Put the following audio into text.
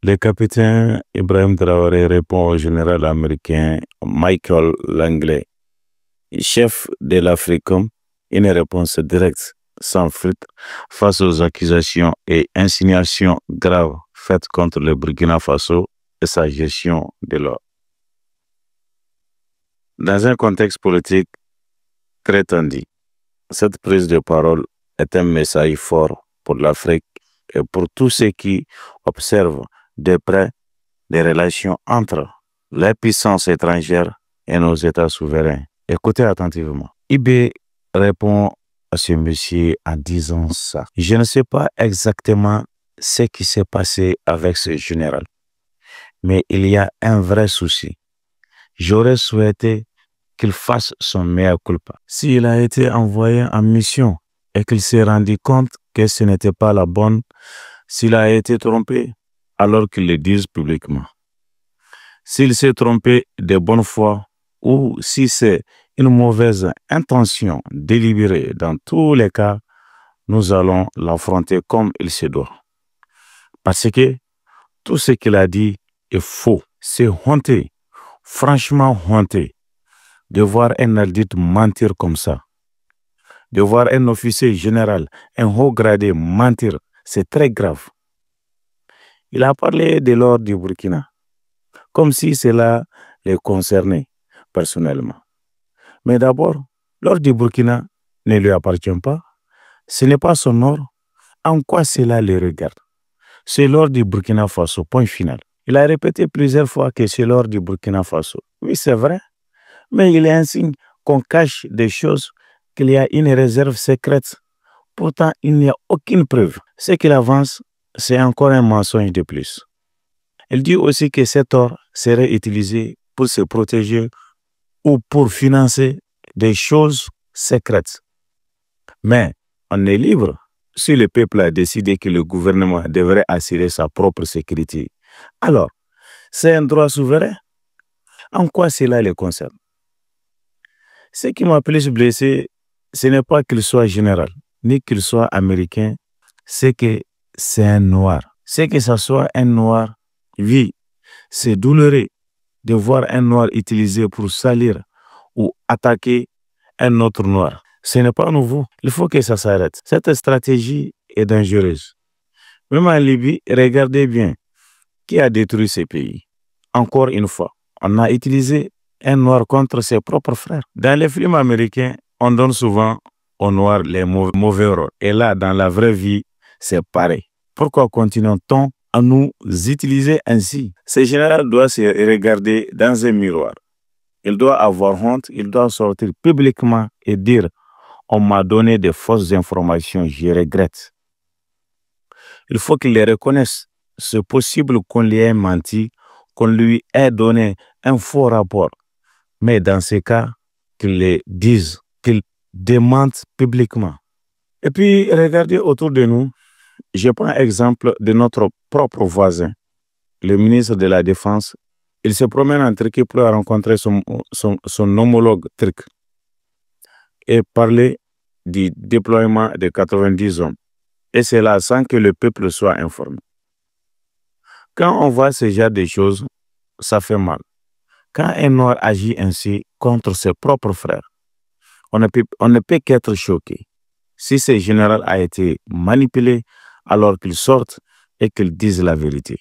Le capitaine Ibrahim Traoré répond au général américain Michael Langley, chef de l'Africom, une réponse directe, sans filtre, face aux accusations et insinuations graves faites contre le Burkina Faso et sa gestion de l'or. Dans un contexte politique très tendu, cette prise de parole est un message fort pour l'Afrique et pour tous ceux qui observent de près les relations entre les puissances étrangères et nos États souverains. Écoutez attentivement. IB répond à ce monsieur en disant ça. Je ne sais pas exactement ce qui s'est passé avec ce général, mais il y a un vrai souci. J'aurais souhaité qu'il fasse son mea culpa. S'il a été envoyé en mission et qu'il s'est rendu compte que ce n'était pas la bonne, s'il a été trompé, alors qu'il le dise publiquement. S'il s'est trompé de bonne foi ou si c'est une mauvaise intention délibérée, dans tous les cas, nous allons l'affronter comme il se doit. Parce que tout ce qu'il a dit est faux. C'est honteux, franchement honteux, de voir un adulte mentir comme ça. De voir un officier général, un haut gradé mentir, c'est très grave. Il a parlé de l'or du Burkina, comme si cela les concernait personnellement. Mais d'abord, l'or du Burkina ne lui appartient pas. Ce n'est pas son or. En quoi cela le regarde? C'est l'or du Burkina Faso, point final. Il a répété plusieurs fois que c'est l'or du Burkina Faso. Oui, c'est vrai. Mais il est un signe qu'on cache des choses, qu'il y a une réserve secrète. Pourtant, il n'y a aucune preuve. Ce qu'il avance, c'est encore un mensonge de plus. Il dit aussi que cet or serait utilisé pour se protéger ou pour financer des choses secrètes. Mais on est libre si le peuple a décidé que le gouvernement devrait assurer sa propre sécurité. Alors, c'est un droit souverain. En quoi cela le concerne? Ce qui m'a plus blessé, ce n'est pas qu'il soit général, ni qu'il soit américain, c'est que c'est un noir. C'est que ça soit un noir, oui, c'est douloureux de voir un noir utilisé pour salir ou attaquer un autre noir. Ce n'est pas nouveau. Il faut que ça s'arrête. Cette stratégie est dangereuse. Même en Libye, regardez bien qui a détruit ces pays. Encore une fois, on a utilisé un noir contre ses propres frères. Dans les films américains, on donne souvent aux noirs les mauvais rôles. Et là, dans la vraie vie, c'est pareil. Pourquoi continuons-on à nous utiliser ainsi? Ce général doit se regarder dans un miroir. Il doit avoir honte, il doit sortir publiquement et dire « On m'a donné de fausses informations, je regrette ». Il faut qu'il les reconnaisse. C'est possible qu'on lui ait menti, qu'on lui ait donné un faux rapport. Mais dans ce cas, qu'il les dise, qu'il démente publiquement. Et puis, regardez autour de nous. Je prends l'exemple de notre propre voisin, le ministre de la Défense. Il se promène en Turquie pour rencontrer son homologue turc et parler du déploiement de 90 hommes. Et c'est là sans que le peuple soit informé. Quand on voit ce genre de choses, ça fait mal. Quand un noir agit ainsi contre ses propres frères, on ne peut qu'être choqué. Si ce général a été manipulé, alors qu'il sorte et qu'il dise la vérité.